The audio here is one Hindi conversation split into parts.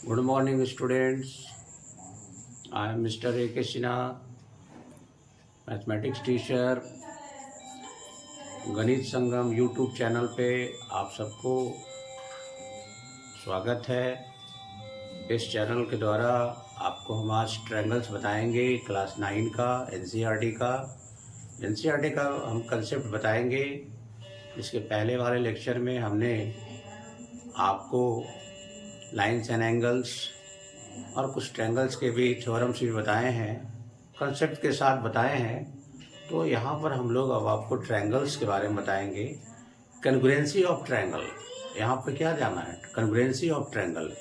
Good morning, students. I am Mr. A.K. Sinha, mathematics teacher. गणित संगम यूट्यूब चैनल पे आप सबको स्वागत है। इस चैनल के द्वारा आपको हम आज ट्रायंगल्स बताएंगे, क्लास 9 का एनसीईआरटी का हम कंसेप्ट बताएंगे। इसके पहले वाले लेक्चर में हमने आपको लाइन्स एंड एंगल्स और कुछ ट्रायंगल्स के भी थ्योरम्स भी बताए हैं, कंसेप्ट के साथ बताए हैं। तो यहाँ पर हम लोग अब आपको ट्रायंगल्स के बारे में बताएंगे। कन्ग्रुएंसी ऑफ ट्रायंगल, यहाँ पर क्या जाना है? Congruency of triangle.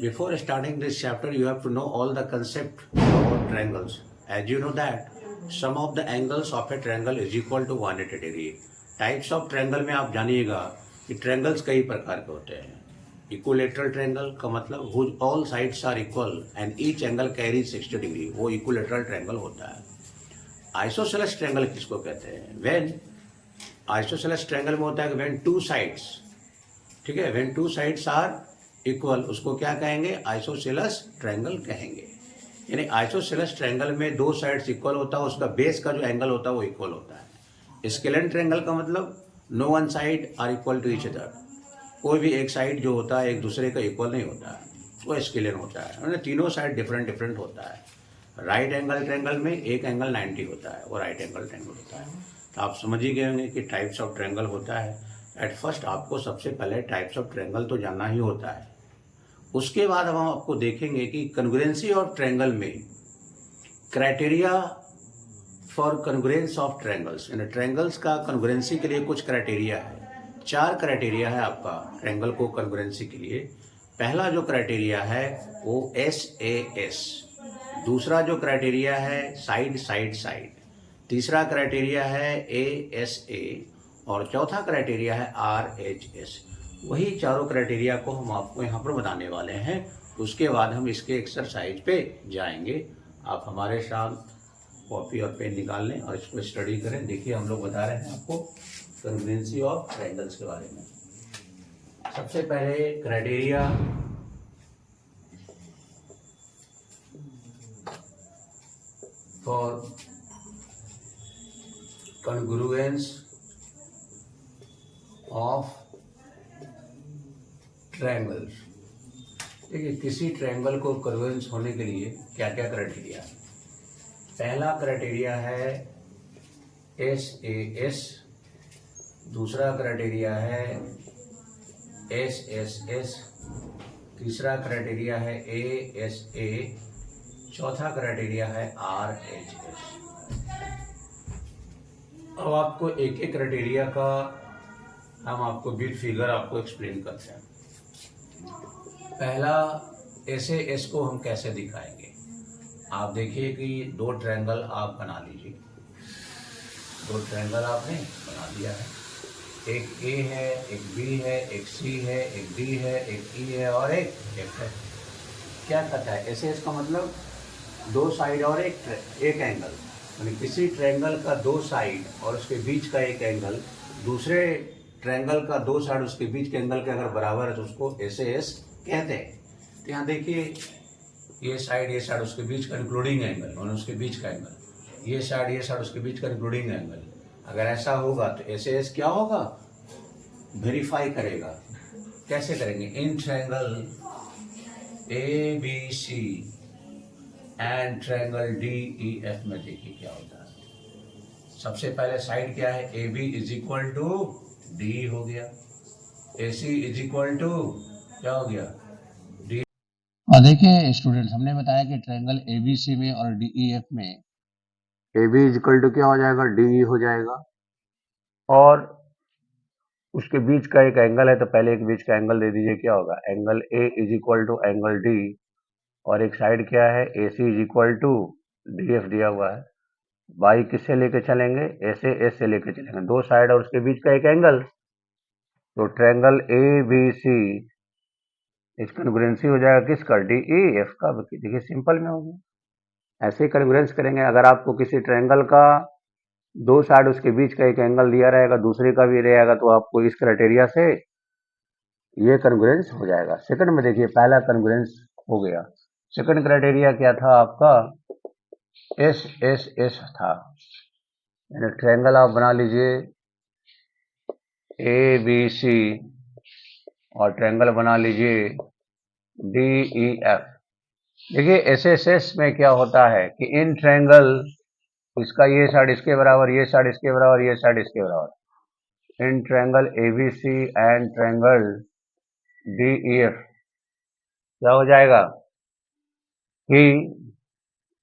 Before starting this chapter you have to know all the concept about triangles. As you know that sum of the angles of a triangle is equal to 180 degree. Types of triangle में आप जानिएगा कि ट्रायंगल्स कई प्रकार के होते हैं। इक्विलेटरल ट्रायंगल का मतलब whose all sides are equal and each angle carries 60 degree, वो इक्विलेटरल ट्रायंगल होता है। आइसोसेलेस ट्रायंगल किसको कहते हैं? व्हेन आइसोसेलेस ट्रायंगल में होता है कि व्हेन टू साइड्स, ठीक है, when two sides are equal, उसको क्या कहेंगे? आइसोसेलेस ट्रायंगल कहेंगे। यानी आइसोसेलेस ट्रायंगल में दो साइड्स इक्वल होता है, उसका बेस का जो एंगल होता है वो इक्वल होता है। स्केलेन ट्रायंगल का मतलब no one side are equal to each other, कोई भी एक साइड जो होता है एक दूसरे का इक्वल नहीं होता है, वो स्केलेन होता है। मतलब तीनों साइड डिफरेंट डिफरेंट होता है। राइट एंगल ट्रायंगल में एक एंगल 90 होता है, वो राइट एंगल ट्रायंगल होता है। तो आप समझ ही गए होंगे कि टाइप्स ऑफ ट्रायंगल होता है। एट फर्स्ट आपको सबसे पहले टाइप्स ऑफ ट्रायंगल तो जानना ही होता है। उसके बाद हम आपको देखेंगे कि कन्ग्रुएंसी ऑफ ट्रायंगल में क्राइटेरिया फॉर कन्ग्रुएंस ऑफ ट्रायंगल्स, यानी ट्रायंगल्स का कन्ग्रुएंसी के लिए कुछ क्राइटेरिया है। 4 क्राइटेरिया है आपका ट्रायंगल को कन्ग्रुएंसी के लिए। पहला जो क्राइटेरिया है वो SAS, दूसरा जो क्राइटेरिया है साइड साइड साइड, तीसरा क्राइटेरिया है ASA और चौथा क्राइटेरिया है RHS। वही चारों क्राइटेरिया को हम आपको यहाँ पर बताने वाले हैं। उसके बाद हम इसके एक्सरसाइज पे जाएंगे। आप हमारे साथ कॉपी और पेन निकाल लें और इसको स्टडी करें। देखिए हम लोग बता रहे हैं आपको कन्ग्रुएंसी ऑफ ट्रायंगल्स के बारे में। सबसे पहले क्राइटेरिया फॉर कन्ग्रुएंस ऑफ ट्रायंगल्स। देखिए किसी ट्रायंगल को कन्ग्रुएंस होने के लिए क्या क्या क्राइटेरिया है। पहला क्राइटेरिया है SAS, दूसरा क्राइटेरिया है SSS, तीसरा क्राइटेरिया है ASA, चौथा क्राइटेरिया है RHS। अब आपको एक एक क्राइटेरिया का हम आपको विद फिगर आपको एक्सप्लेन करते हैं। पहला SAS को हम कैसे दिखाएंगे? आप देखिए कि दो ट्रायंगल आप बना लीजिए। दो ट्रायंगल आपने बना दिया है, एक A है, एक B है, एक C है, एक D है, एक E है और एक F है। क्या कहता है SAS का मतलब? दो साइड और एक एंगल, यानी किसी ट्रायंगल का दो साइड और उसके बीच का एक एंगल दूसरे ट्रायंगल का दो साइड उसके बीच के एंगल के अगर बराबर है तो उसको SAS कहते हैं। तो यहाँ देखिए ये साइड उसके बीच का इंक्लूडिंग एंगल और उसके बीच का एंगल, ये साइड उसके बीच का इंक्लूडिंग एंगल। अगर ऐसा होगा तो SAS क्या होगा? वेरीफाई करेगा। कैसे करेंगे? इन triangle ABC and triangle DEF में देखिए क्या होता है। सबसे पहले साइड क्या है? AB is equal to DE हो गया, AC इज इक्वल टू क्या हो गया? D। और देखिए स्टूडेंट्स, हमने बताया कि ट्रायंगल ABC में और DEF में AB इज इक्वल टू क्या हो जाएगा? DE हो जाएगा। और उसके बीच का एक एंगल है तो पहले एक बीच का एंगल दे दीजिए, क्या होगा? Angle A is equal to angle D। और एक साइड क्या है? AC is equal to DF दिया हुआ है। बाई किससे लेके चलेंगे? SAS से लेके चलेंगे, दो साइड और उसके बीच का एक एंगल। तो ट्रायंगल ABC इस कन्ग्रुएंसी हो जाएगा किसका? DEF का। देखिए सिंपल में हो गया। ऐसे कन्ग्रुएंस करेंगे। अगर आपको किसी ट्रायंगल का दो साइड उसके बीच का एक एंगल दिया रहेगा, दूसरे का भी रहेगा, तो आपको इस क्राइटेरिया से ये कन्ग्रुएंस हो जाएगा। सेकंड में देखिए, पहला कन्ग्रुएंस हो गया। सेकंड क्राइटेरिया क्या था आपका, एस एस एस था, यानी ट्रायंगल आप बना लीजिए ए बी सी और ट्रायंगल बना लीजिए डी ई एफ। देखिए एस एस एस में क्या होता है कि इन ट्रायंगल, इसका ये साइड इसके बराबर, ये साइड इसके बराबर, ये साइड इसके बराबर, in triangle ABC and triangle DEF क्या हो जाएगा कि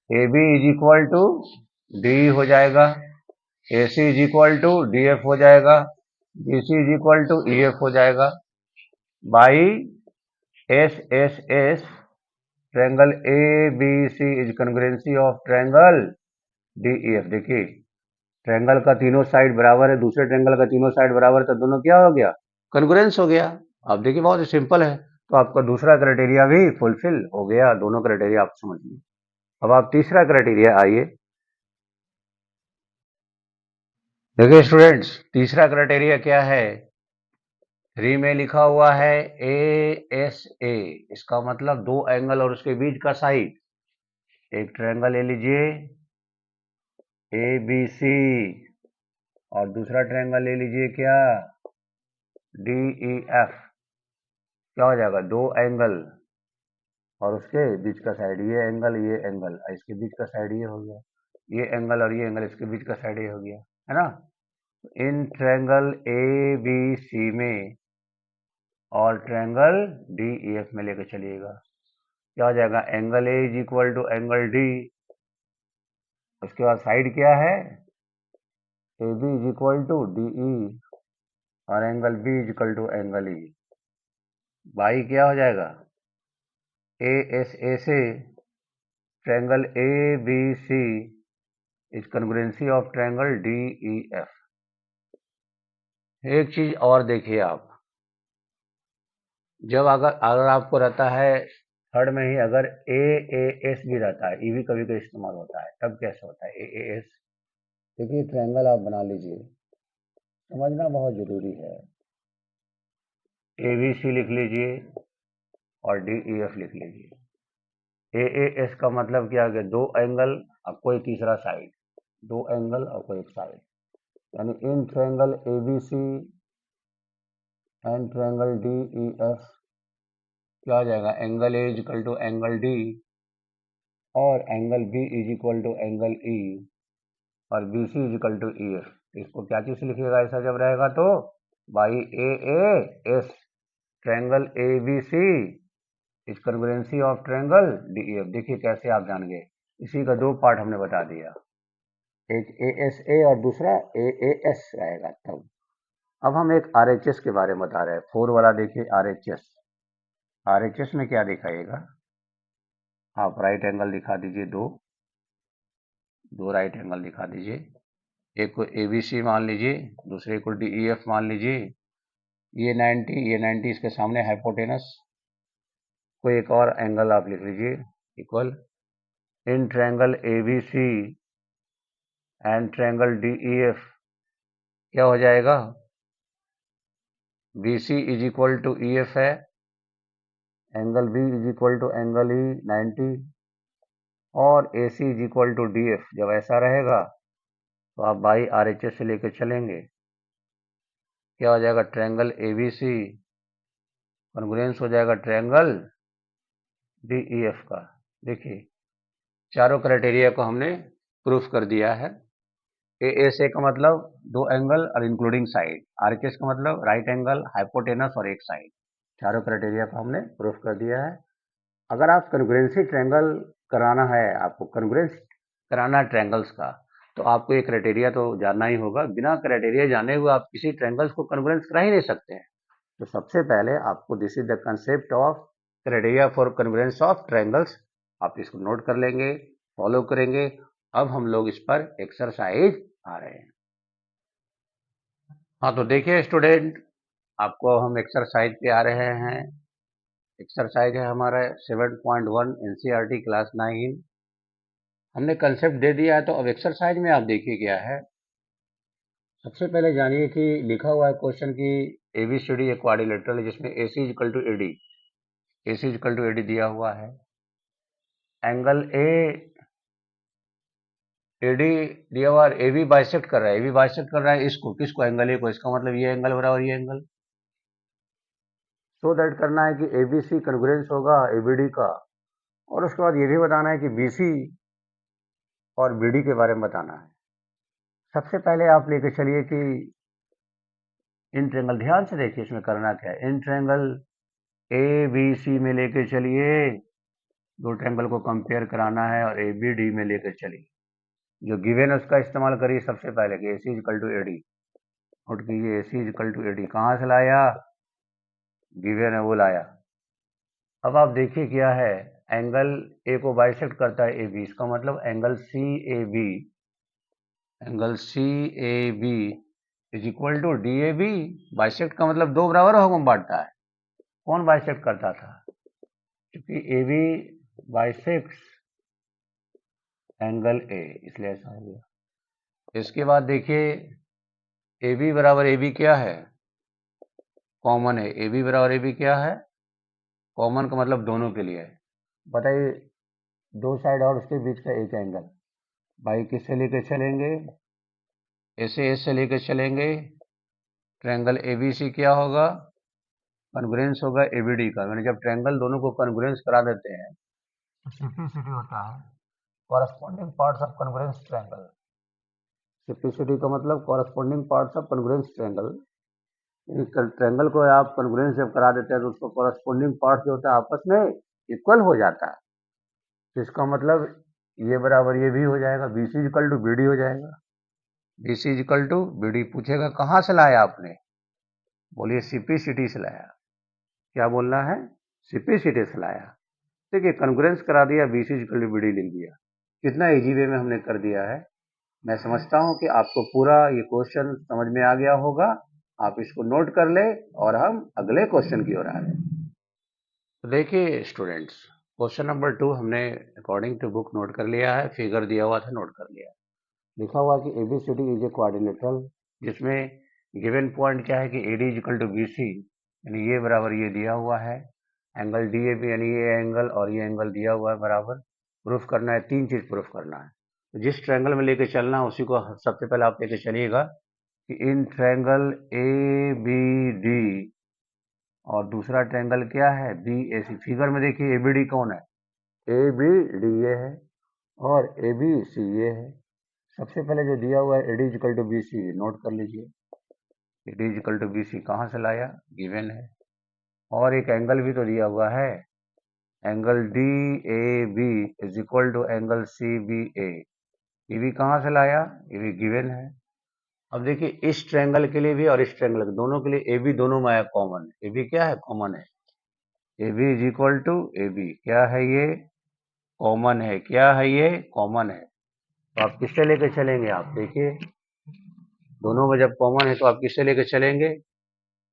AB is equal to D हो जाएगा, AC is equal to DF हो जाएगा, BC is equal to EF हो जाएगा by SSS। Triangle ABC is congruency of triangle DEF। देखिए ट्रायंगल का तीनों साइड बराबर है, दूसरे ट्रायंगल का तीनों साइड बराबर है, तो दोनों क्या हो गया, कॉन्ग्रुएंस हो गया। अब देखिए बहुत ही सिंपल है, तो आपका दूसरा क्राइटेरिया भी फुलफिल हो गया, दोनों क्राइटेरिया आप समझ लीजिए। अब आप तीसरा क्राइटेरिया आइए, देखिए स्टूडेंट्स तीसरा क्राइटेरिया क्या है, 3 में लिखा हुआ है ASA, इसका मतलब दो एंगल और उसके बीच का साइड। एक ट्रायंगल ले लीजिए ABC और दूसरा ट्रायंगल ले लीजिए क्या, DEF। क्या हो जाएगा, दो एंगल और उसके बीच का साइड, ये एंगल इसके बीच का साइड ये हो गया, ये एंगल और ये एंगल इसके बीच का साइड ये हो गया, है ना। इन ट्रायंगल ABC में और ट्रायंगल DEF में लेकर चलिएगा, क्या हो जाएगा, angle A is equal to angle D, उसके बाद साइड क्या है, AB is equal to DE और angle B is equal to angle E by क्या हो जाएगा, ASA से triangle ABC is congruency of triangle DEF। एक चीज और देखिए आप, जब अगर आपको रहता है थर्ड में ही अगर AAS भी रहता है, ये भी कभी कभी इस्तेमाल होता है, तब कैसे होता है AAS। देखिए ट्रायंगल आप बना लीजिए, समझना बहुत जरूरी है, ABC लिख लीजिए और DEF लिख लीजिए। AAS का मतलब क्या है, दो एंगल और कोई तीसरा साइड, दो एंगल और कोई एक साइड, यानी in triangle ABC and triangle DEF क्या हो जाएगा, angle A is equal to angle D और angle B is equal to angle E और BC is equal to EF। इसको क्या चीज से लिखिएगा ऐसा जब रहेगा तो, by AAS triangle ABC is congruency of triangle DEF। देखिए कैसे आप जान गए, इसी का दो पार्ट हमने बता दिया, एक ASA और दूसरा AAS रहेगा तब। अब हम एक RHS के बारे में बता रहे हैं, 4 वाला देखिए RHS। RHS में क्या दिखाएगा, आप राइट एंगल दिखा दीजिए, दो राइट एंगल दिखा दीजिए, एक को ABC मान लीजिए, दूसरे को DEF मान लीजिए, ये 90 इसके सामने हाइपोटेनस, कोई एक और एंगल आप लिख लीजिए equal, in triangle ABC and triangle DEF क्या हो जाएगा, BC is equal to EF है, angle B is equal to angle E 90 और AC is equal to DF। जब ऐसा रहेगा तो आप बाई RHS से लेकर चलेंगे, क्या हो जाएगा, ट्रायंगल ABC कॉन्ग्रुएंस हो जाएगा ट्रायंगल DEF का। देखिए चारों क्राइटेरिया को हमने प्रूफ कर दिया है। ASA का मतलब दो एंगल और इंक्लूडिंग साइड, RHS का मतलब राइट एंगल, हाइपोटेनस और एक साइड, चारों क्राइटेरिया को हमने प्रूफ कर दिया है। अगर आप कॉन्ग्रुएंसी ट्रायंगल कराना है, आपको कॉन्ग्रुएंस कराना है ट्रायंगल्स का, तो आपको ये क्राइटेरिया तो जानना ही होगा, बिना क्राइटेरिया जाने हुए आप किसी ट्रायंगल्स को कॉन्ग्रुएंस करा ही नहीं सकते हैं। तो सबसे पहले आपको this is the concept of criteria for congruence of triangles, आप इसको नोट कर लेंगे, फॉलो करेंगे। अब हम लोग इस पर एक्सरसाइज आ रहे हैं। हाँ तो देखिए स्टूडेंट, आपको हम एक्सरसाइज पे आ रहे हैं। एक्सरसाइज है हमारा 7.1 NCERT क्लास 9। हमने कंसेप्ट दे दिया है, तो अब एक्सरसाइज में आप देखिए क्या है। सबसे पहले जानिए कि लिखा हुआ है क्वेश्चन की ABCD एक क्वाड्रिलेटरल है जिसमें AC equal to AD, AC equal to AD दिया हुआ है। एंगल AD दिया हुआ है, AB बाइसेक्ट कर रहा है, AB बाइसेक्ट कर रहा है इसको, किसको, एंगल A को, इसका मतलब ये एंगल बराबर ये एंगल। सो दैट करना है कि ABC कॉन्ग्रुएंस होगा ABD का, और उसके बाद ये भी बताना है कि BC और BD के बारे में बताना है। सबसे पहले आप लेके चलिए कि इन ट्रेंगल, ध्यान से देखिए इसमें करना क्या है। इन ट्रेंगल ABC में लेके चलिए, दो ट्रेंगल को कंपेयर कराना है, और ABD में लेके चलिए, जो गिवन है उसका इस्तेमाल करिए सबसे पहले कि AC equal to AD। Note कीजिए AC इक्वल टू AD कहाँ से लाया, गिवन है वो लाया। अब आप देखिए क्या है, एंगल A को बाइसेक्ट करता है AB, इसका मतलब angle CAB, angle CAB is equal to DAB। Bisect का मतलब दो बराबर भागों में बांटता है। कौन बाइसेक्ट करता था, क्योंकि AB बाइसेक्ट्स एंगल A, इसलिए ऐसा हो गया। इसके बाद देखिए AB बराबर AB क्या है, कॉमन है। AB बराबर AB क्या है, कॉमन का मतलब दोनों के लिए है। बताइए दो साइड और उसके बीच का एक एंगल, भाई किससे लेके चलेंगे, ऐसे से लेके चलेंगे। ट्रायंगल ABC क्या होगा, कॉन्ग्रुएंस होगा ABD का। मैंने जब ट्रायंगल दोनों को कॉन्ग्रुएंस करा देते हैं तो सिंपलिसिटी होता है, corresponding parts of congruence triangle. Simplicity का मतलब corresponding parts of congruence triangle. Triangle को आप कॉन्ग्रुएंस जब करा देते हैं तो उसको कॉरस्पॉन्डिंग पार्ट जो होता है आपस में इक्वल हो जाता है। तो इसका मतलब ये बराबर ये भी हो जाएगा, BC इक्वल टू BD हो जाएगा। BC इक्वल टू BD पूछेगा कहाँ से लाया आपने, बोलिए सिंपलिसिटी से लाया। क्या बोलना है, सिंपलिसिटी से लाया। देखिए कॉन्ग्रुएंस करा दिया, BC इक्वल टू BD लिख दिया। कितना इजी वे में हमने कर दिया है। मैं समझता हूँ कि आपको पूरा ये क्वेश्चन समझ में आ गया होगा। आप इसको नोट कर ले और हम अगले क्वेश्चन की ओर आ रहे हैं। तो देखिए स्टूडेंट्स, क्वेश्चन नंबर 2 हमने अकॉर्डिंग टू बुक नोट कर लिया है, फिगर दिया हुआ था नोट कर लिया। लिखा हुआ कि ABCD इज ए क्वाड्रिलेटरल, जिसमें गिवन पॉइंट क्या है कि AD is equal to BC, यानी ये बराबर ये दिया हुआ है। एंगल DAB यानी ये एंगल और ये एंगल दिया हुआ है बराबर। प्रूफ करना है, तीन चीज प्रूफ करना है। तो जिस ट्रायंगल में लेके चलना है उसी को सबसे पहले आप लेके चलिएगा कि इन ट्रायंगल ABD और दूसरा ट्रायंगल क्या है BAC। फिगर में देखिए ABD कौन है, ABD ये है, और ABC ये है। सबसे पहले जो दिया हुआ है AD equal to BC, note कर लीजिए। AD इक्वल टू BC कहाँ से लाया, गिवन है। और एक एंगल भी तो दिया हुआ है, angle DAB is equal to angle CBA, ये भी कहाँ से लाया, ये भी गिवन है। अब देखिए इस ट्रायंगल के लिए भी और इस ट्रायंगल के दोनों के लिए AB दोनों में आया कॉमन, AB क्या है, कॉमन है। AB is equal to AB क्या है, ये कॉमन है। क्या है, ये कॉमन है। तो आप किससे लेके चलेंगे, आप देखिए दोनों में जब कॉमन है तो आप किससे लेके चलेंगे।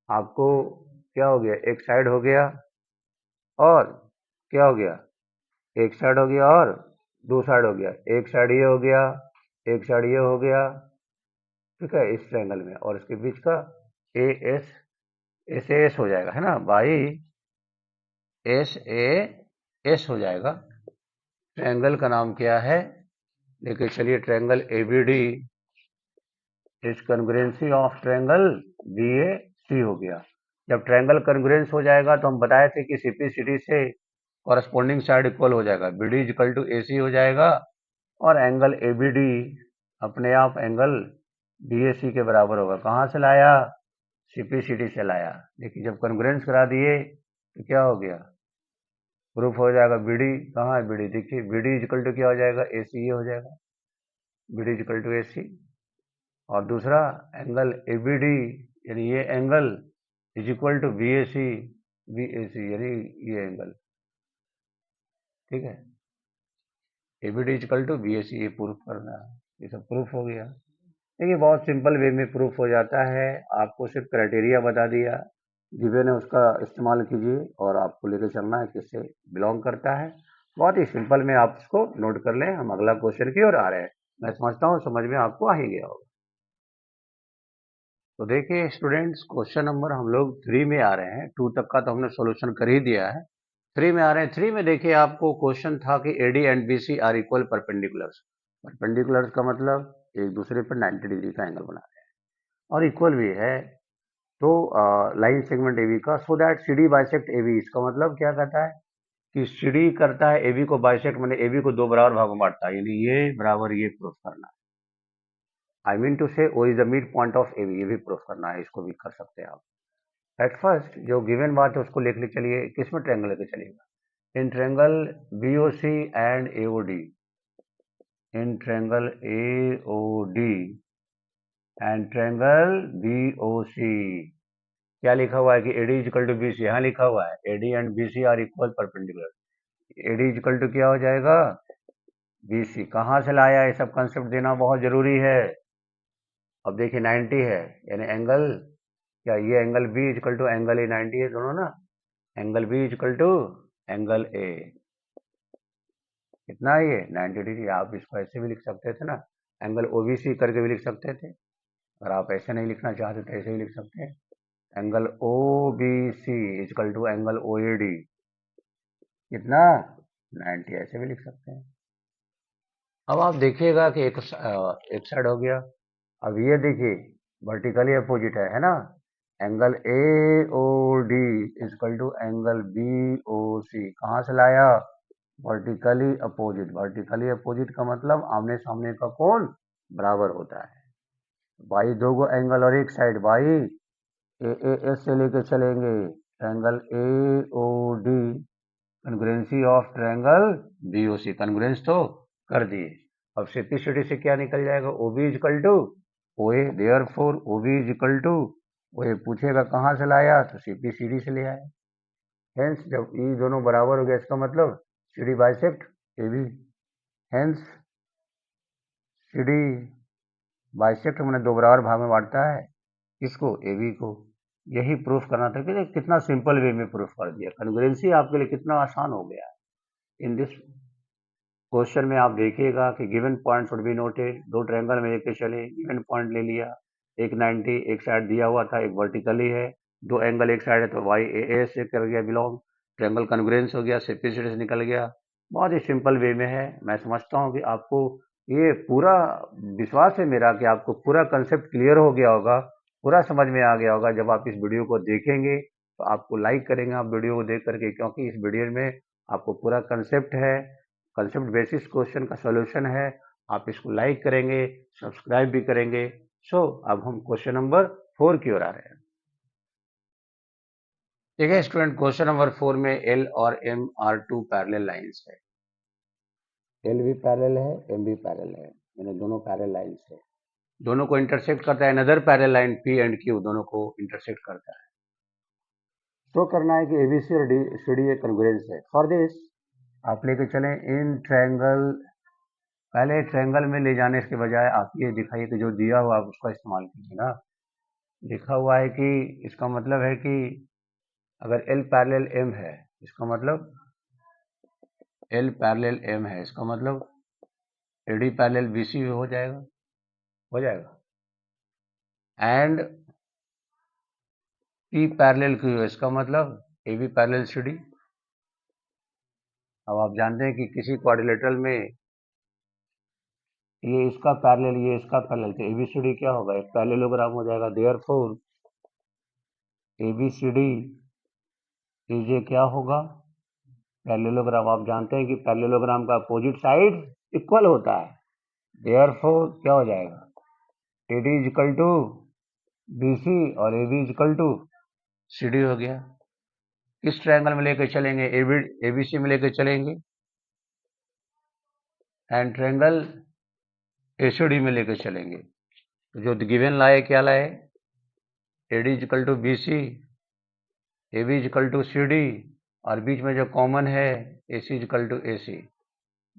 आपको क्या हो गया, एक साइड हो गया और क्या हो गया, एक साइड हो गया और दो साइड हो गया। एक साइड ये हो गया, एक साइड ये हो गया, ठीक है, इस ट्रायंगल में, और इसके बीच का AS SAS हो जाएगा, है ना भाई, SAS हो जाएगा। ट्रायंगल का नाम क्या है, लेके चलिए triangle ABD is congruency of triangle BAC हो गया। जब ट्रायंगल कॉन्ग्रुएंस हो जाएगा तो हम बताए थे कि सिंपलिसिटी से कॉरस्पॉन्डिंग साइड इक्वल हो जाएगा, BD इक्वल टू AC हो जाएगा, और एंगल ABD अपने आप एंगल BAC के बराबर होगा। कहाँ से लाया, सिंपलिसिटी से लाया। देखिए जब कॉन्ग्रुएंस करा दिए तो क्या हो गया, प्रूफ हो जाएगा। BD कहाँ है, BD देखिए, BD इक्वल टू क्या हो जाएगा, AC ये हो जाएगा, BD इक्वल टू AC। और दूसरा एंगल ABD यानी ये angle is equal to BAC यानी ये एंगल, ठीक है, ABD is equal to BAC, ये प्रूफ करना है। ये सब प्रूफ हो गया। देखिए बहुत सिंपल वे में प्रूफ हो जाता है। आपको सिर्फ क्राइटेरिया बता दिया, गिवन है उसका इस्तेमाल कीजिए और आपको लेकर चलना है किससे बिलोंग करता है। बहुत ही सिंपल में आप इसको नोट कर लें। हम अगला क्वेश्चन की ओर आ रहे हैं। मैं समझता हूँ समझ में आपको आ ही गया होगा। तो देखिए स्टूडेंट्स, क्वेश्चन नंबर हम लोग 3 में आ रहे हैं। 2 तक का तो हमने सॉल्यूशन कर ही दिया है। 3 में आ रहे हैं। 3 में देखिए आपको क्वेश्चन था कि AD and BC are equal perpendiculars. Perpendiculars का मतलब एक दूसरे पर 90 डिग्री का एंगल बना रहे हैं और इक्वल भी है। तो लाइन सेगमेंट AB का, so that CD bisect AB, इसका मतलब क्या कहता है कि CD करता है AB को बाइसेक्ट, मैंने AB को दो बराबर भागों में बांटता है, यानी ये बराबर ये प्रूफ करना है। आई मीन टू से O is the mid point of AB, ये भी प्रूफ करना है, इसको भी कर सकते हैं आप। एट फर्स्ट जो गिवन बात है उसको लिख ले चलिए, किसमें ट्रायंगल लेके चलिएगा, in triangle BOC and AOD, in triangle AOD and triangle BOC। क्या लिखा हुआ है कि AD इक्वल टू BC, यहाँ लिखा हुआ है AD and BC are equal perpendicular. AD equal to क्या हो जाएगा, BC। कहाँ से लाया, ये सब कंसेप्ट देना बहुत जरूरी है। अब देखिए 90 है, यानी एंगल, क्या ये angle B equal to angle A 90 है दोनों ना, angle B equal to angle A कितना है, ये 90 डिग्री। आप इसको ऐसे भी लिख सकते थे ना, एंगल OBC करके भी लिख सकते थे। अगर आप ऐसे नहीं लिखना चाहते तो ऐसे भी लिख सकते हैं, angle OBC equal to angle OAD कितना 90, ऐसे भी लिख सकते हैं। अब आप देखिएगा कि एक साइड हो गया। अब ये देखिए वर्टिकली अपोजिट है ना, angle AOD equal to angle BOC, कहाँ से लाया, वर्टिकली अपोजिट। वर्टिकली अपोजिट का मतलब आमने सामने का कोण बराबर होता है। बाई दो गो एंगल और एक साइड, बाई AAS से लेके चलेंगे, angle AOD congruency of triangle BOC, congruence तो कर दिए। अब CPCD से क्या निकल जाएगा, OB equal to OA, therefore OB equal to OA। पूछेगा कहाँ से लाया, तो CPCD से ले आया। हेंस जब ये दोनों बराबर हो गया, इसका मतलब CD bisect AB, hence CD bisect मैंने दो बराबर भाग में बांटता है, किसको, AB को। यही प्रूफ करना था कि कितना सिंपल वे में प्रूफ कर दिया। कन्ग्रुएंसी आपके लिए कितना आसान हो गया है। इन दिस क्वेश्चन में आप देखिएगा कि given point should be noted, दो ट्रायंगल में लेके चले, गिवन पॉइंट ले लिया, एक 90 एक साइड दिया हुआ था, एक वर्टिकली है, दो एंगल एक साइड है, तो YAA से कर गया बिलोंग, ट्रायंगल कन्ग्रुएंस हो गया, CPCD से निकल गया। बहुत ही सिंपल वे में है। मैं समझता हूँ कि आपको ये पूरा विश्वास है मेरा कि आपको पूरा कंसेप्ट क्लियर हो गया होगा, पूरा समझ में आ गया होगा। जब आप इस वीडियो को देखेंगे तो आपको लाइक करेंगे आप वीडियो को देख करके, क्योंकि इस वीडियो में आपको पूरा कंसेप्ट है, कंसेप्ट बेसिस क्वेश्चन का सॉल्यूशन है। आप इसको लाइक करेंगे, सब्सक्राइब भी करेंगे। सो अब हम क्वेश्चन नंबर 4 की ओर आ रहे हैं। देखिए स्टूडेंट, क्वेश्चन नंबर 4 में L और M are two parallel lines है। L भी पैरेलल है, M भी पैरेलल है, यानी दोनों पैरेलल लाइंस है। दोनों को इंटरसेक्ट करता है, another parallel line P and Q दोनों को इंटरसेक्ट करता है। शो करना है कि ABC और CD एक कन्ग्रुएंस है। फॉर दिस आप लेके चलें इन ट्रायंगल, पहले ट्रायंगल में ले जाने के बजाय आप ये दिखाइए कि जो दिया हुआ आप उसका इस्तेमाल कीजिए ना। लिखा हुआ है कि इसका मतलब है कि अगर L पैरेलल M है, इसका मतलब L पैरेलल M है, इसका मतलब AD पैरेलल BC हो जाएगा, हो जाएगा। एंड P पैरेलल Q है, इसका मतलब AB पैरेलल CD। अब आप जानते हैं कि किसी क्वाड्रिलेटरल में ये इसका पैरेलल ये इसका पैरेलल, तो ABCD क्या होगा, एक पैरेललोग्राम हो जाएगा। देयरफॉर ABCD इज ए क्या होगा, पैरेललोग्राम। आप जानते हैं कि पैरेललोग्राम का अपोजिट साइड इक्वल होता है। देयरफॉर क्या हो जाएगा, AD is equal to BC और AB is equal to CD हो गया। किस ट्रायंगल में लेकर चलेंगे, ABC में लेकर चलेंगे, एंड ट्रायंगल ACD में लेकर चलेंगे। तो जो गिवन लाए क्या लाए, AD is equal to BC, AB is equal to CD, और बीच में जो कॉमन है AC is equal to AC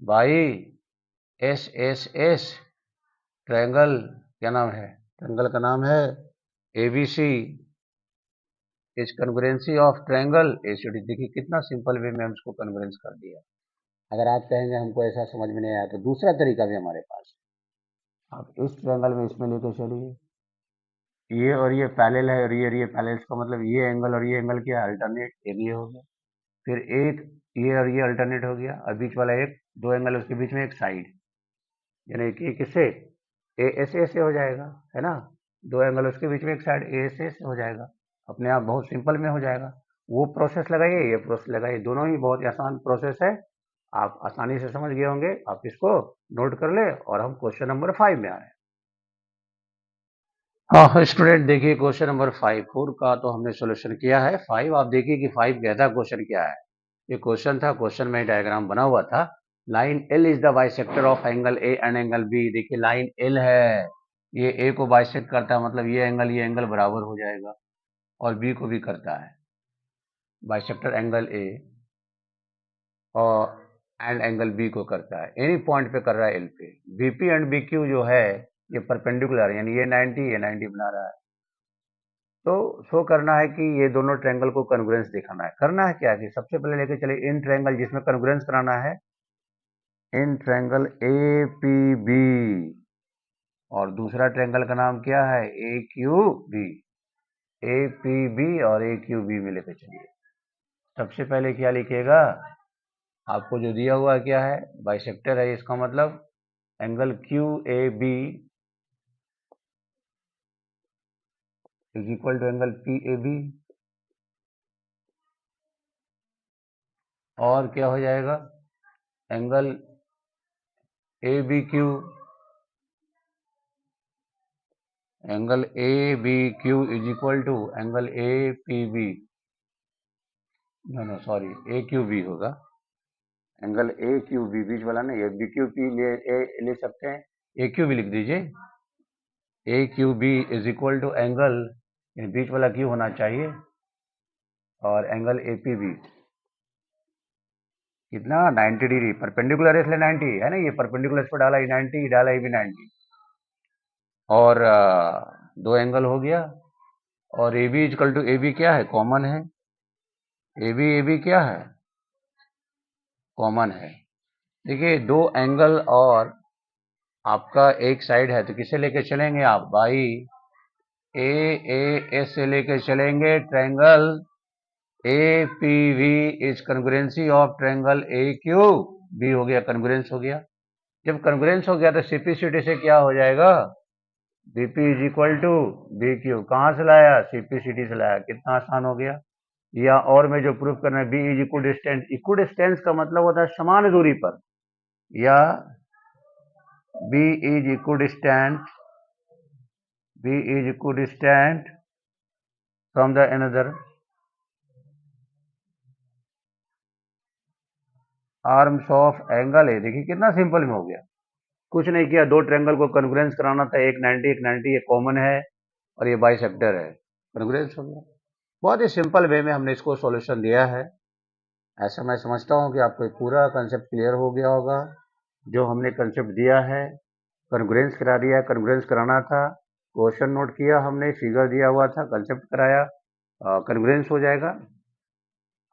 by SSS। Triangle क्या नाम है, ट्रायंगल का नाम है ABC is congruency of triangle ACD। देखिए कितना सिंपल वे में हम इसको कन्ग्रुएंस कर दिया। अगर आप कहेंगे हमको ऐसा समझ में नहीं आया तो दूसरा तरीका भी हमारे पास है। आप इस ट्रायंगल में इसमें लेकर चलिए, ये और ये पैरेलल है और ये पैरेलल, इसका मतलब ये एंगल और ये एंगल क्या है, अल्टरनेट, ये हो गया। फिर एक ये और ये अल्टरनेट हो गया, और बीच वाला एक दो एंगल उसके बीच में एक साइड, यानी कि किससे ए एस ए से हो जाएगा, है ना। दो एंगल उसके बीच में एक साइड ए एस ए से हो जाएगा, अपने आप बहुत सिंपल में हो जाएगा। वो प्रोसेस लगाइए, ये प्रोसेस लगाइए, दोनों ही बहुत आसान प्रोसेस है, आप आसानी से समझ गए होंगे। आप इसको नोट कर ले और हम क्वेश्चन नंबर 5 में आ रहे हैं। हाँ स्टूडेंट, देखिए क्वेश्चन नंबर 5 4 का तो हमने सोल्यूशन किया है। 5 आप देखिए कि 5 कहता क्वेश्चन क्या है। ये क्वेश्चन था, क्वेश्चन में डायग्राम बना हुआ था। Line L is the bisector of angle A and angle B. देखिए लाइन एल है, ये ए को बाइसेक्ट करता है, मतलब ये एंगल बराबर हो जाएगा, और बी को भी करता है बाइसेक्टर एंगल ए, और एंड एंगल बी को करता है, एनी पॉइंट पे कर रहा है एल पे। बीपी एंड बी क्यू जो है ये परपेंडिकुलर, यानी ये 90 बना रहा है। तो शो करना है कि ये दोनों ट्रायंगल को कन्ग्रुएंस दिखाना है। करना है क्या कि सबसे पहले लेके चले इन ट्रायंगल जिसमें कन्ग्रुएंस कराना है, इन ट्रायंगल ए पी बी, और दूसरा ट्रायंगल का नाम क्या है, A Q B. A P B और ए क्यू बी में लेके चलिए। सबसे पहले क्या लिखिएगा, आपको जो दिया हुआ क्या है, बाइसेक्टर है, इसका मतलब angle Q A B is equal to angle P A B, और क्या हो जाएगा, angle A B Q, angle A B Q is equal to angle A P B, no sorry A Q B होगा, एंगल ए क्यू बी, बीच वाला नहीं, बी क्यू पी ले सकते हैं, ए क्यू बी लिख दीजिए। A Q B is equal to angle, बीच वाला क्यू होना चाहिए, और एंगल ए पी बी कितना 90 डिग्री, परपेंडिकुलर है इसलिए 90 है ना, ये परपेंडिकुलर इस पर डाला, 90 डाला, ये भी 90, और दो एंगल हो गया। और A B is equal to A B क्या है, कॉमन है, ए बी क्या है, कॉमन है। देखिए दो एंगल और आपका एक साइड है, तो किसे लेके चलेंगे आप भाई, एस से लेके चलेंगे triangle A P V is congruency of triangle A Q B, हो गया कन्ग्रुएंस हो गया। जब कन्ग्रुएंस हो गया तो सीपीसीटी से क्या हो जाएगा, BP is equal to B Q, कहाँ से लाया, सीपीसीटी से लाया, कितना आसान हो गया। या और में जो प्रूफ करना है, B is equal distance, equal distance का मतलब होता है समान दूरी पर, या B is equal distance, B is equal distance from the another arms of angle है। देखिए कितना सिंपल में हो गया, कुछ नहीं किया, दो ट्रायंगल को कन्ग्रुएंस कराना था, एक 90 ये कॉमन है, और ये बाइसेक्टर है, कन्ग्रुएंस हो गया। बहुत ही सिंपल वे में हमने इसको सॉल्यूशन दिया है। ऐसा मैं समझता हूँ कि आपको पूरा कंसेप्ट क्लियर हो गया होगा। जो हमने कंसेप्ट दिया है, कन्ग्रुएंस करा दिया, कन्ग्रुएंस कराना था, क्वेश्चन नोट किया हमने, फिगर दिया हुआ था, कंसेप्ट कराया, कन्ग्रुएंस हो जाएगा।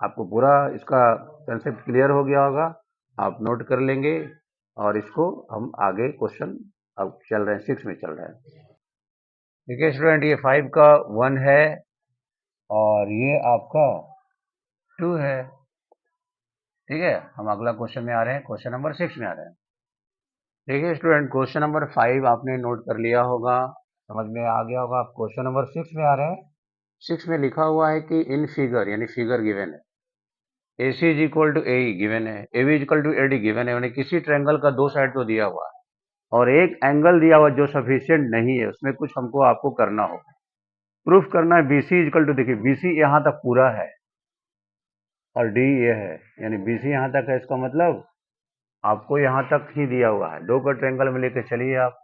आपको पूरा इसका कंसेप्ट क्लियर हो गया होगा, आप नोट कर लेंगे, और इसको हम आगे क्वेश्चन अब चल रहे हैं 6 में चल रहे हैं। ठीक है स्टूडेंट, ये 5 का 1 है, और ये आपका 2 है। ठीक है, हम अगला क्वेश्चन में आ रहे हैं, क्वेश्चन नंबर 6 में आ रहे हैं। देखिए स्टूडेंट, क्वेश्चन नंबर 5 आपने नोट कर लिया होगा, समझ में आ गया होगा। आप क्वेश्चन नंबर 6 में आ रहे हैं। 6 में लिखा हुआ है कि इन फिगर, यानी फिगर गिवन है, A C is equal to A given है, A B equal to A D given है, यानी किसी ट्रायंगल का दो साइड तो दिया हुआ है, और एक एंगल दिया हुआ जो सफिशिएंट नहीं है, उसमें कुछ हमको आपको करना होगा, प्रूफ करना है। बी सी इक्वल टू, देखिए बी सी यहाँ तक पूरा है, और डी ये है, यानी बी सी यहाँ तक है, इसका मतलब आपको यहाँ तक ही दिया हुआ है। दो का ट्रायंगल में लेके चलिए आप।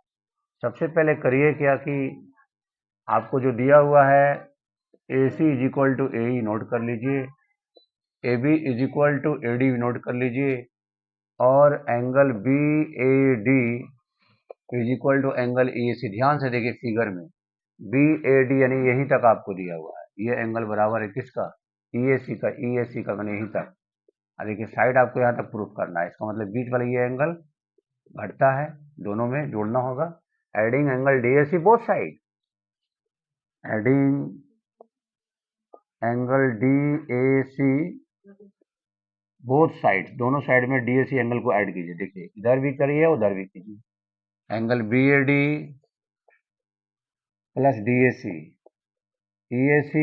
सबसे पहले करिए क्या कि आपको जो दिया हुआ है, A C is equal to A note कर लीजिए, A B is equal to A D note कर लीजिए, और angle B A D is equal to angle E C. ध्यान से देखिए फिगर में, बी ए डी यानी यहीं तक आपको दिया हुआ है, ये एंगल बराबर है किसका, ई ए सी का, ई ए सी का, मैंने यहीं तक। और देखिए साइड आपको यहाँ तक प्रूफ करना है, इसका मतलब बीच वाला ये एंगल घटता है, दोनों में जोड़ना होगा। Adding angle D A C both side, adding angle D A C both side, दोनों साइड में DAC एंगल को ऐड कीजिए। देखिए इधर भी करिए उधर भी कीजिए। Angle BAD plus DAC, EAC,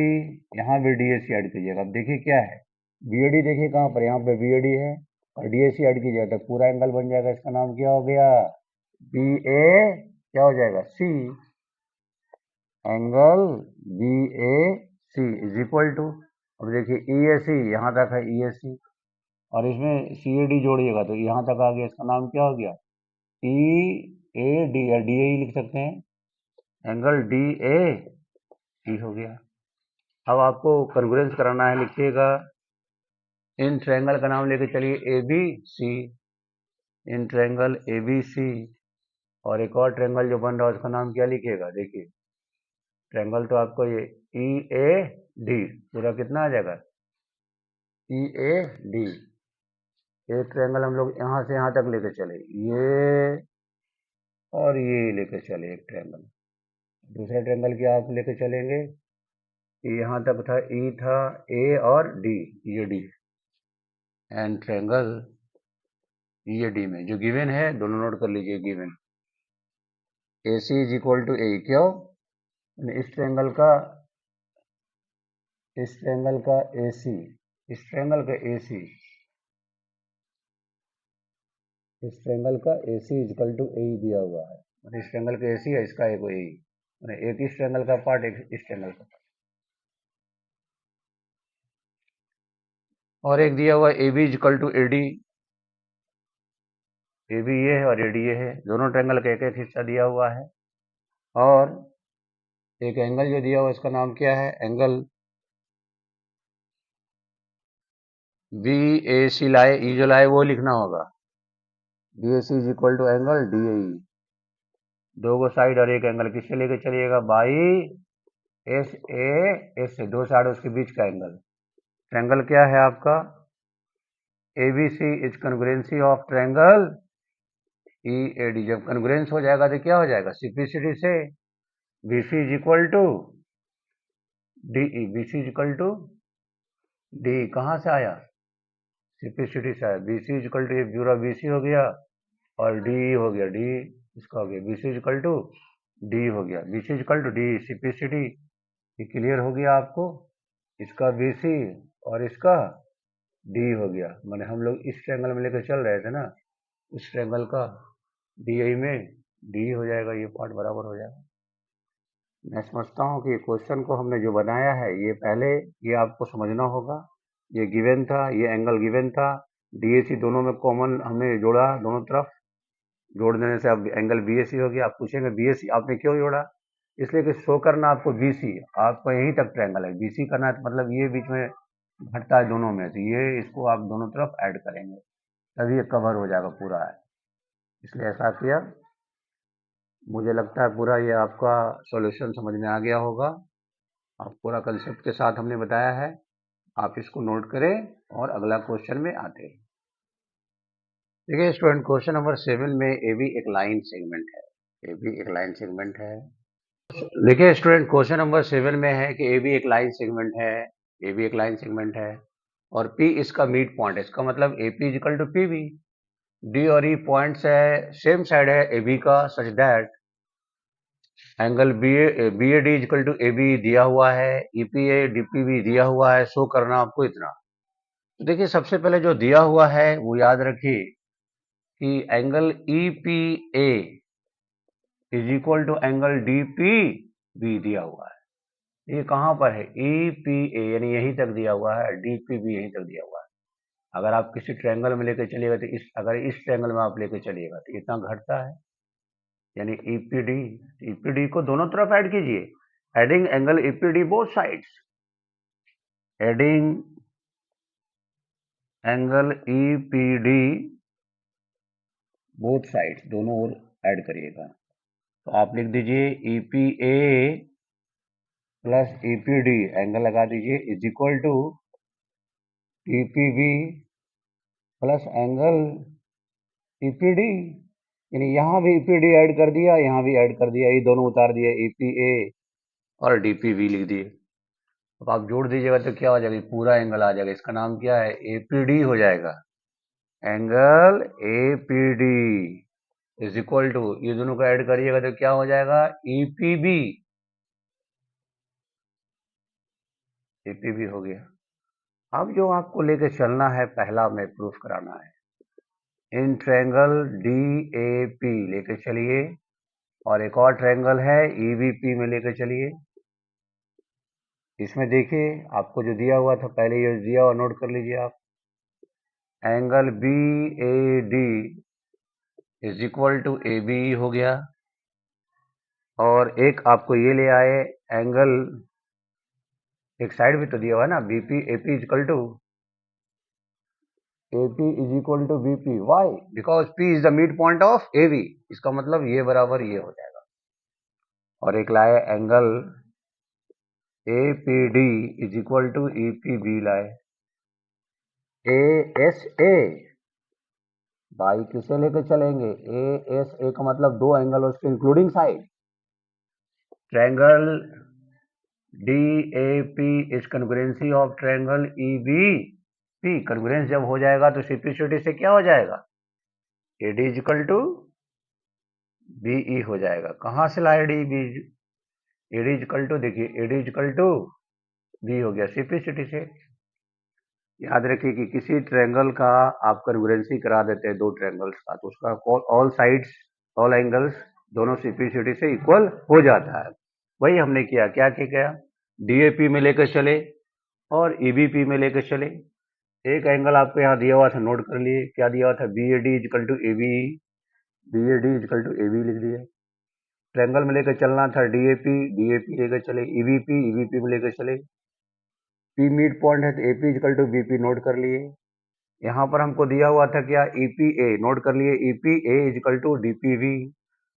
यहाँ भी DAC ऐड कीजिएगा। अब देखिए क्या है, BAD देखिए कहाँ पर, यहाँ पे BAD है और DAC ऐड कीजिएगा तो पूरा एंगल बन जाएगा। इसका नाम क्या हो गया, BA क्या हो जाएगा, C। Angle BAC is equal to, अब देखिए EAC यहाँ तक है, EAC और इसमें CAD जोड़िएगा तो यहाँ तक आ गया। इसका नाम क्या हो गया, EAD या DAE लिख सकते हैं, एंगल DAE हो गया। अब आपको कन्वर्जेंस कराना है, लिखिएगा इन ट्रायंगल का नाम लेके चलिए ABC, इन ट्रायंगल ABC। और एक और ट्रायंगल जो बन रहा है उसका नाम क्या लिखिएगा, देखिए ट्रायंगल तो आपको ये EAD पूरा कितना आ जाएगा, EAD। एक ट्रायंगल हम लोग यहाँ से यहाँ तक लेके चले, ये और ये लेके चले एक ट्रायंगल। दूसरा ट्रायंगल क्या आप लेके चलेंगे, यहाँ तक था, E था, A और D, ये D एंड ट्रायंगल EAD में जो गिवन है दोनों नोट कर लीजिए। Given AC is equal to A, क्यों, इस ट्रायंगल का AC, इस ट्रायंगल का AC, इस ट्रायंगल का AC is equal to A दिया हुआ है, इस ट्रायंगल का AC है, इसका एक A, एक इस ट्रायंगल का पार्ट, एक इस ट्रायंगल का, और एक दिया हुआ AB is equal to AD। AB ये है और AD ये है, दोनों ट्रायंगल का एक एक हिस्सा दिया हुआ है। और एक एंगल जो दिया हुआ है इसका नाम क्या है, एंगल BAC लाए, E जो लाए वो लिखना होगा, BAC is equal to angle DAE। दो को साइड और एक एंगल किससे लेके चलिएगा, बाई SAS से, दो साइड उसके बीच का एंगल। ट्रायंगल क्या है आपका, ABC is congruency of triangle EAD। जब कन्ग्रुएंस हो जाएगा तो क्या हो जाएगा, सिंप्लिसिटी से BC is equal to DE, BC is equal to DE कहाँ से आया, सिंप्लिसिटी से आया। BC इज इक्वल टू, ये पूरा BC हो गया और DE हो गया, DE इसका हो गया, BC is equal to DE हो गया, BC is equal to DE, simplicity ये क्लियर हो गया आपको। इसका BC और इसका D हो गया, माने हम लोग इस ट्रायंगल में लेकर चल रहे थे ना, इस ट्रायंगल का DI में D हो जाएगा, ये पार्ट बराबर हो जाएगा। मैं समझता हूँ कि क्वेश्चन को हमने जो बनाया है ये पहले ये आपको समझना होगा। ये गिवन था, ये एंगल गिवन था, DAC दोनों में कॉमन हमने जोड़ा, दोनों तरफ जोड़ देने से अब एंगल BAC हो गया। आप पूछेंगे BAC आपने क्यों जोड़ा, इसलिए कि शो करना आपको BC, आपको यहीं तक ट्रायंगल है, BC करना है तो मतलब ये बीच में घटता है दोनों में, तो ये इसको आप दोनों तरफ ऐड करेंगे तभी ये कवर हो जाएगा पूरा है, इसलिए ऐसा किया। मुझे लगता है पूरा ये आपका सॉल्यूशन समझ में आ गया होगा। आप पूरा कंसेप्ट के साथ हमने बताया है, आप इसको नोट करें और अगला क्वेश्चन में आते हैं। देखिए स्टूडेंट, क्वेश्चन नंबर 7 में AB एक लाइन सेगमेंट है, AB एक लाइन सेगमेंट है। देखिए स्टूडेंट, क्वेश्चन नंबर 7 में है कि AB एक लाइन सेगमेंट है, AB एक लाइन सेगमेंट है और P इसका मिड पॉइंट है, इसका मतलब AP is equal to PB। D और E पॉइंट्स है, सेम साइड है AB का, such that angle BAD is equal to AB दिया हुआ है, EPA DPB दिया हुआ है, शो करना आपको इतना। तो देखिए सबसे पहले जो दिया हुआ है वो याद रखिए कि angle EPA is equal to angle DPB दिया हुआ है। ये कहाँ पर है, EPA यानी यहीं तक दिया हुआ है, DPB यहीं तक दिया हुआ है। अगर आप किसी ट्रायंगल में लेकर चलिएगा तो अगर इस ट्रायंगल में आप लेकर चलिएगा तो इतना घटता है, यानी EPD को दोनों तरफ ऐड कीजिए, adding angle EPD both sides, adding angle EPD both sides, दोनों ओर ऐड करिएगा। तो आप लिख दीजिए EPA प्लस EPD एंगल लगा दीजिए is equal to EPB plus angle EPD, यानी यहाँ भी EPD ऐड कर दिया, यहाँ भी ऐड कर दिया, ये दोनों उतार दिया, EPA और DPB लिख दिए। अब आप जोड़ दीजिएगा तो क्या हो जाएगा, पूरा एंगल आ जाएगा, इसका नाम क्या है, एपीडी हो जाएगा। Angle APD is equal to, ये दोनों को ऐड करिएगा तो क्या हो जाएगा, ईपीबी। ईपीबी हो गया। अब जो आपको लेके चलना है, पहला में प्रूफ कराना है, इन ट्रायंगल डीएपी लेके चलिए, और एक और ट्रायंगल है ईबीपी में लेके चलिए। इसमें देखिए आपको जो दिया हुआ था, पहले ये दिया हुआ नोट कर लीजिए आप, angle B A D is equal to A B हो गया, और एक आपको ये ले आए एंगल, एक साइड भी तो दिया हुआ है ना, BP AP is equal to AP is equal to BP. Why? Because P is the mid point of AB, इसका मतलब ये बराबर ये हो जाएगा। और एक लाए angle APD is equal to EPB लाए। ASA भाई किसे लेके चलेंगे, ASA का मतलब दो एंगल उसके including side. Triangle DAP is congruency of triangle EBP। Congruence जब हो जाएगा तो सिंप्लिसिटी से क्या हो जाएगा, AD is equal to BE हो जाएगा। कहाँ से लाए D B, AD is equal to, देखिए एडी इजकल टू बी हो गया, सिंप्लिसिटी से। याद रखिए कि किसी ट्रायंगल का आप कॉन्ग्रुएंसी करा देते हैं दो ट्रायंगल्स का, तो उसका ऑल साइड्स ऑल एंगल्स दोनों सिंप्लिसिटी से इक्वल हो जाता है। वही हमने किया, क्या किया, डीएपी में लेकर चले और ईबीपी में लेकर चले। एक एंगल आपको यहाँ दिया हुआ था, नोट कर लिए, क्या दिया हुआ था, B A D is equal to A B, B A D is equal to A B लिख दिया। ट्रायंगल में लेकर चलना था डीएपी, डीएपी लेकर चले, ईबीपी, ईबीपी में लेकर चले। पी मिड पॉइंट है तो AP is equal to BP note कर लिए। यहाँ पर हमको दिया हुआ था क्या, ईपीए नोट कर लिए, ईपीए इजकल टू डीपीवी।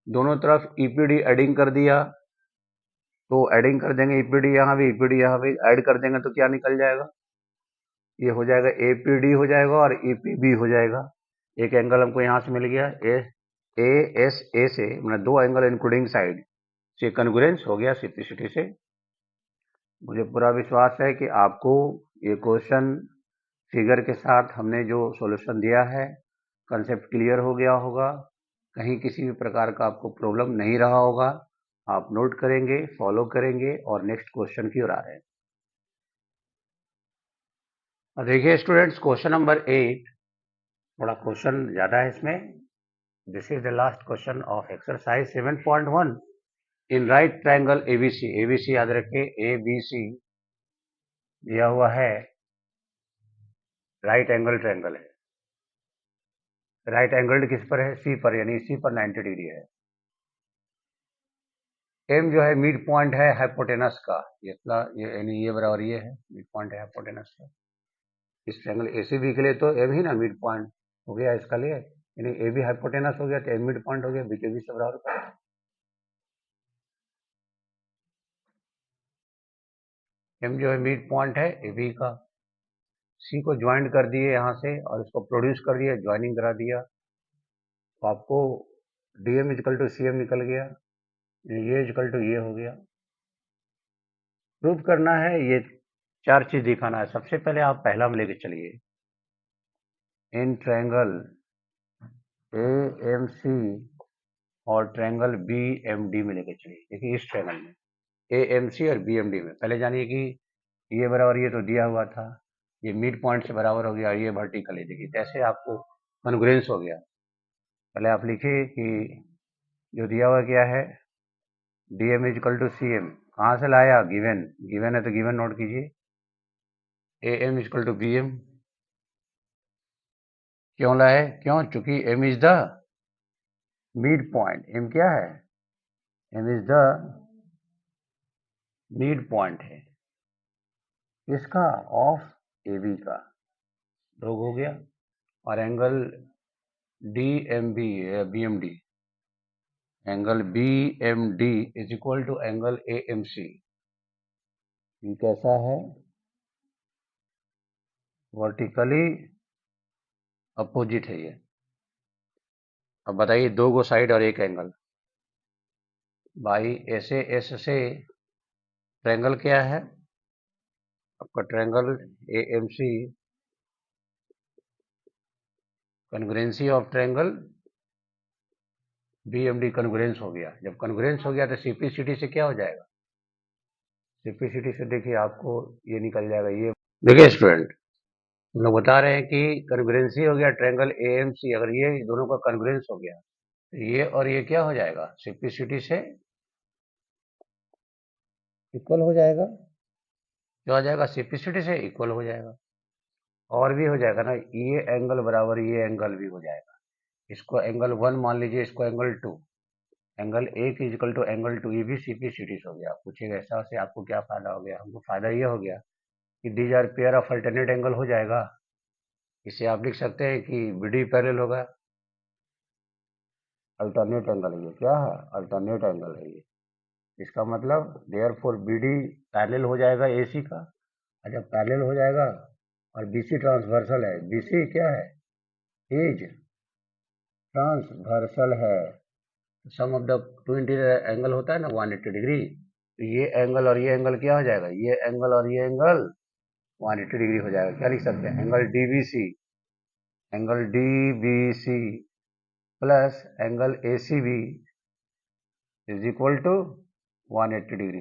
दोनों तरफ ईपीडी एडिंग कर दिया, तो एडिंग कर देंगे, ईपीडी यहाँ भी ईपीडी यहाँ भी ऐड कर देंगे तो क्या निकल जाएगा, ये हो जाएगा एपीडी हो जाएगा और ईपीबी हो जाएगा। एक एंगल हमको यहाँ से मिल गया, ए से, मतलब दो एंगल इंक्लूडिंग साइड से कॉन्ग्रुएंस हो गया सिंप्लिसिटी से। मुझे पूरा विश्वास है कि आपको ये क्वेश्चन फिगर के साथ हमने जो सॉल्यूशन दिया है, कंसेप्ट क्लियर हो गया होगा, कहीं किसी भी प्रकार का आपको प्रॉब्लम नहीं रहा होगा। आप नोट करेंगे, फॉलो करेंगे और नेक्स्ट क्वेश्चन की ओर आ रहे हैं। देखिए स्टूडेंट्स, क्वेश्चन नंबर 8, थोड़ा क्वेश्चन ज़्यादा है इसमें। This is the last question of exercise 7.1 in right triangle ABC. ABC याद रखिए, एबीसी दिया हुआ है, राइट एंगल ट्रायंगल है। राइट एंगल किस पर है, सी पर, यानी सी पर 90 डिग्री है। एम जो है मिड पॉइंट है हाइपोटेनस का, ये यानी ये बराबर ये है, मिड पॉइंट है हाइपोटेनस का। इस ट्रायंगल एसीबी के लिए तो एम ही ना मिड पॉइंट हो गया इसका लिए, यानी ए भी हाइपोटेनस हो गया तो एम मिड पॉइंट हो गया, बी के बी से बराबर। एम जो है मिड पॉइंट है ए बी का। सी को ज्वाइंट कर दिए यहाँ से और इसको प्रोड्यूस कर दिया, ज्वाइनिंग करा दिया, तो आपको D M is equal to C M निकल गया, ये इजकल टू ये हो गया। प्रूव करना है, ये चार चीज दिखाना है। सबसे पहले आप पहला में लेके चलिए, इन ट्रायंगल ए एम सी और ट्रायंगल बी एम डी में लेके चलिए। देखिए इस ट्रायंगल में ए एम सी और बी एम डी में, पहले जानिए कि ये बराबर ये तो दिया हुआ था, ये मिड पॉइंट से बराबर हो गया, ये वर्टिकल है, देखिए कैसे आपको कॉन्ग्रुएंस हो गया। पहले आप लिखिए कि जो दिया हुआ क्या है, D M is equal to C M, कहाँ से लाया, गिवन, गिवन है तो गिवन नोट कीजिए। A M is equal to B M क्यों लाए, क्यों, चूंकि M is the mid point. M क्या है, M is the mid point है इसका, ऑफ ए बी का, ड्रॉ हो गया। और angle D M B, B M D, angle B M D is equal to angle A M C. ये कैसा है, वर्टिकली अपोजिट है ये। अब बताइए, दो गो साइड और एक एंगल, भाई ऐसे एस से ट्रायंगल क्या है, आपका triangle AMC congruency of triangle BMD congruence हो गया। जब कॉन्ग्रुएंस हो गया तो CPCD से क्या हो जाएगा? CPCD से देखिए आपको ये निकल जाएगा। ये देखिए स्टूडेंट, हम लोग बता रहे हैं कि कॉन्ग्रुएंसी हो गया ट्रायंगल AMC, अगर ये दोनों का कॉन्ग्रुएंस हो गया तो ये और ये क्या हो जाएगा? CPCD से इक्वल हो जाएगा। क्या हो जाएगा? CPCD से इक्वल हो जाएगा। और भी हो जाएगा ना, ये एंगल बराबर ये एंगल भी हो जाएगा। इसको एंगल 1 मान लीजिए, इसको angle 2, angle 1 equal to angle 2, ये भी CPCD हो गया। पूछेगा ऐसा से आपको क्या फायदा हो गया? हमको फायदा ये हो गया कि these are pair of alternate angle हो जाएगा। इसे आप लिख सकते हैं कि BD पैरेलल होगा, अल्टरनेट एंगल है। ये क्या है? अल्टरनेट एंगल है ये। इसका मतलब देयरफॉर BD पैरेलल हो जाएगा AC का। जब पैरेलल हो जाएगा और BC ट्रांसवर्सल है, BC क्या है? इज ट्रांसवर्सल है। Sum of the two interior angle होता है ना 180 डिग्री, तो ये एंगल और ये एंगल क्या हो जाएगा? ये एंगल और ये एंगल 180 डिग्री हो जाएगा। क्या लिख सकते हैं? Angle DBC plus angle ACB is equal to 180 degree.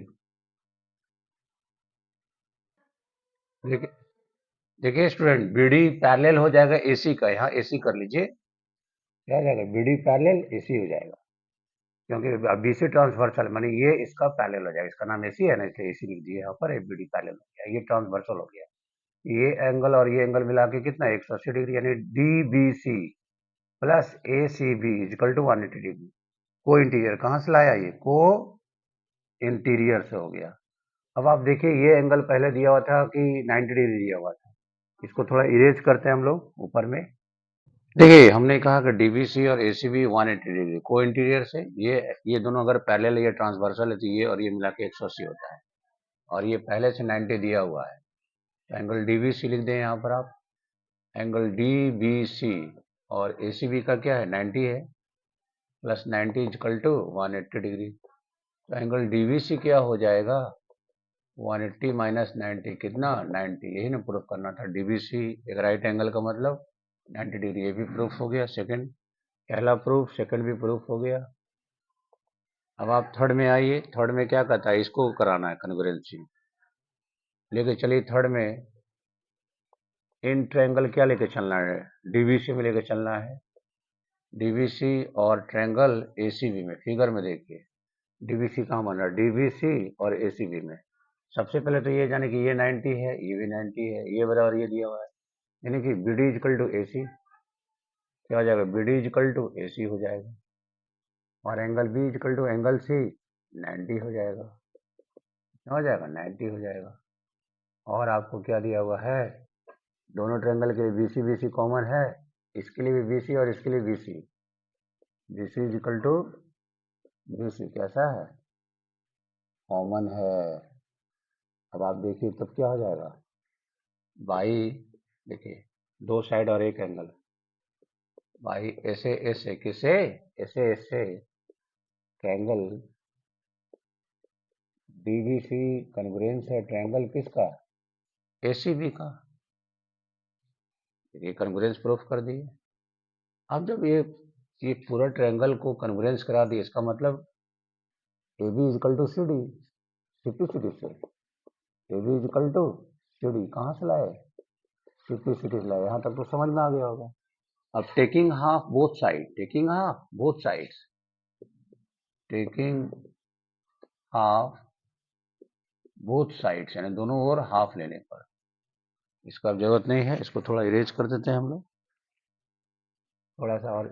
देखिए स्टूडेंट, BD पैरेलल हो जाएगा AC का, यहाँ AC कर लीजिए, क्या हो जाएगा? BD पैरेलल AC हो जाएगा, क्योंकि BC ट्रांसवर्सल माने ये इसका पैरेलल हो जाएगा। इसका नाम AC है ना, इसलिए AC लिख दिए यहाँ पर। BD पैरेलल हो गया, ये ट्रांसवर्सल हो गया। ये एंगल और ये एंगल मिला के कितना? 180 डिग्री, यानी DBC plus ACB is equal to 180 degree. को इंटीरियर कहाँ से लाया? ये को इंटीरियर से हो गया। अब आप देखिए, ये एंगल पहले दिया हुआ था कि 90 डिग्री दिया हुआ था। इसको थोड़ा इरेज करते हैं हम लोग ऊपर में। देखिए हमने कहा कि DBC और ACB 180 डिग्री को इंटीरियर से, ये दोनों अगर पैरेलल या ट्रांसवर्सल है तो ये और ये मिला के 180 होता है, और ये पहले से 90 दिया हुआ है। तो एंगल DBC लिख दें यहाँ पर आप। एंगल DBC और ACB का क्या है? 90 है, प्लस 90 इजकल टू 180 डिग्री। तो एंगल DBC क्या हो जाएगा? 180 माइनस 90 कितना? 90। यही ना प्रूफ करना था। DBC एक राइट एंगल का मतलब 90 डिग्री। ये भी प्रूफ हो गया। सेकंड, पहला प्रूफ, सेकंड भी प्रूफ हो गया। अब आप थर्ड में आइए। थर्ड में क्या कहता है? इसको कराना है कन्ग्रुएंसी लेके चलिए। थर्ड में इन ट्रायंगल क्या लेके चलना है? DBC में लेके चलना है। DBC और ट्रायंगल ACB में, फिगर में देखिए DBC कहाँ बन रहा है? DBC और ACB में। सबसे पहले तो ये जाने कि ये 90 है, ये भी 90 है, ये बराबर ये दिया हुआ है, यानी कि BD इजकल टू AC क्या हो जाएगा? BD इजकल टू AC हो जाएगा, और angle B is equal to angle C 90 हो जाएगा। क्या हो जाएगा? 90 हो जाएगा। और आपको क्या दिया हुआ है? दोनों ट्रायंगल के लिए BC कॉमन है, इसके लिए भी BC और इसके लिए BC is equal to BC कैसा है? कॉमन है। अब आप देखिए तब क्या हो जाएगा? बाई देखिए, दो साइड और एक एंगल, बाई ऐसे ऐसे किसे? ऐसे ऐसे ट्रायंगल DBC कन्ग्रुएंस है ट्रायंगल किसका? ACB का। ये कन्ग्रुएंस प्रूफ कर दिए। अब जब ये पूरा ट्रायंगल को कन्ग्रुएंस करा दिए, इसका मतलब AB is equal to CD, CPCD से AB इजकल टू CD कहाँ से लाए? CPCD से लाए। यहाँ तक तो समझ में आ गया होगा। अब taking half both side, taking half both sides, taking half both sides यानी दोनों ओर हाफ लेने पर। इसका अब जरूरत नहीं है, इसको थोड़ा इरेज कर देते हैं हम लोग, थोड़ा सा। और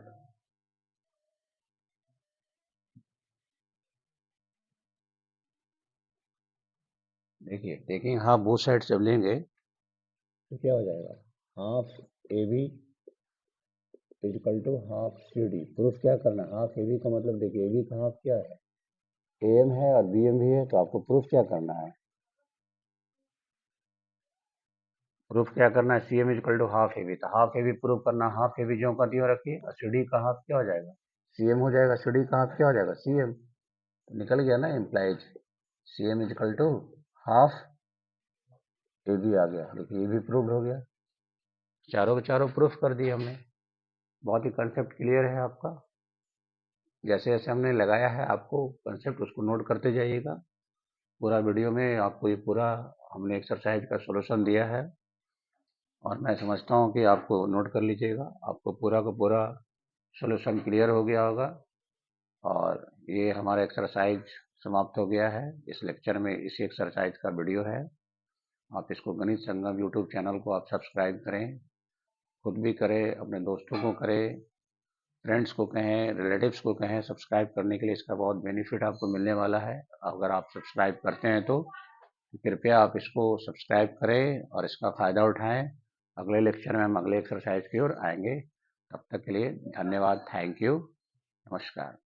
देखिए, टेकिंग हाफ बोथ साइड जब लेंगे तो क्या हो जाएगा? Half AB is equal to half CD। Proof क्या करना है? हाफ AB का मतलब देखिए, AB का हाफ क्या है? AM है और BM भी है, तो आपको प्रूफ क्या करना है? प्रूफ क्या करना है? CM is equal to half AB। तो हाफ AB प्रूफ करना, हाफ AB जो का दियो रखिए, और CD का हाफ क्या हो जाएगा? CM हो जाएगा। CD का हाफ क्या हो जाएगा? CM। निकल गया ना, implies CM is equal to half ये भी आ गया, देखिए ये भी प्रूव्ड हो गया, चारों के चारों प्रूफ कर दिए हमने। बहुत ही कंसेप्ट क्लियर है आपका। जैसे जैसे हमने लगाया है आपको कंसेप्ट, उसको नोट करते जाइएगा। पूरा वीडियो में आपको ये पूरा हमने एक्सरसाइज का सॉल्यूशन दिया है, और मैं समझता हूँ कि आपको नोट कर लीजिएगा, आपको पूरा का पूरा सॉल्यूशन क्लियर हो गया होगा। और ये हमारा एक्सरसाइज समाप्त हो गया है। इस लेक्चर में इसी एक्सरसाइज का वीडियो है। आप इसको गणित संगम यूट्यूब चैनल को आप सब्सक्राइब करें, खुद भी करें, अपने दोस्तों को करें, फ्रेंड्स को कहें, रिलेटिव्स को कहें सब्सक्राइब करने के लिए। इसका बहुत बेनिफिट आपको मिलने वाला है। अगर आप सब्सक्राइब करते हैं तो कृपया आप इसको सब्सक्राइब करें और इसका फ़ायदा उठाएं। अगले लेक्चर में हम अगले एक्सरसाइज की ओर आएंगे। तब तक के लिए धन्यवाद। Thank you. नमस्कार।